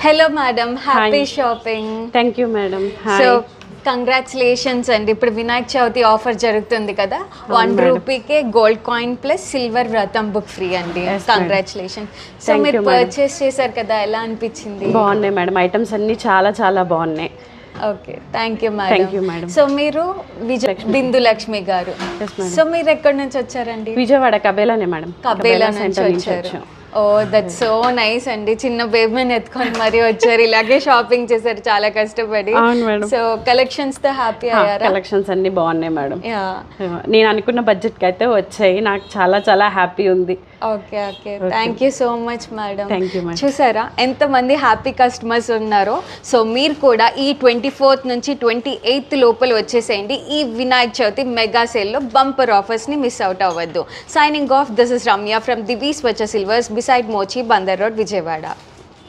Hello madam, happy Hi. Shopping. Thank you madam. So hi. Congratulations అండి. ఇప్పుడు Vinayaka Chavithi offer జరుగుతుంది కదా, అవును ₹1 రూపీకే గోల్డ్ కాయిన్ ప్లస్ సిల్వర్ వ్రతం బుక్ ఫ్రీ అండి. Yes, madam. Congratulations. So Thank మీరు you, madam. పర్చేస్ చేశారు కదా, ఎలా అనిపించింది? బాగున్నాయి మేడం, ఐటమ్స్ అన్నీ చాలా చాలా బాగున్నాయి. Okay, thank you Thank you, madam. madam. So మీరు బిందు లక్ష్మి గారు. Yes, madam. సో మీరు ఎక్కడి నుంచి వచ్చారండి? విజయవాడ కబేలానే మేడం. కబేలా నుంచి సెంటర్ నుంచి వచ్చారు. వచ్చాం. ఓ దట్స్ సో నైస్ అండి. చిన్న బేబీని ఎత్తుకొని మరీ వచ్చారు, ఇలాగే షాపింగ్ చేశారు చాలా కష్టపడి. అవును మేడం. సో కలెక్షన్స్ తో హ్యాపీ అయ్యారా? కలెక్షన్స్ అన్నీ బాగున్నాయి మేడం. యా. నేను అనుకున్న బడ్జెట్కి అయితే వచ్చాయి, నాకు చాలా చాలా హ్యాపీ ఉంది. Okay okay, thank you so much madam. Thank you madam. చూసారా ఎంతమంది హ్యాపీ కస్టమర్స్ ఉన్నారో. సో మీరు కూడా ఈ 24th నుంచి 28th లోపల వచ్చేసేయండి. ఈ వినాయక చవితి మెగా సేల్లో బంపర్ ఆఫర్స్ని మిస్ అవుట్ అవ్వద్దు. Signing off, this is Ramya from Divis వచ్చ సిల్వర్స్ బిసైడ్ మోచి బందర్ రోడ్, విజయవాడ.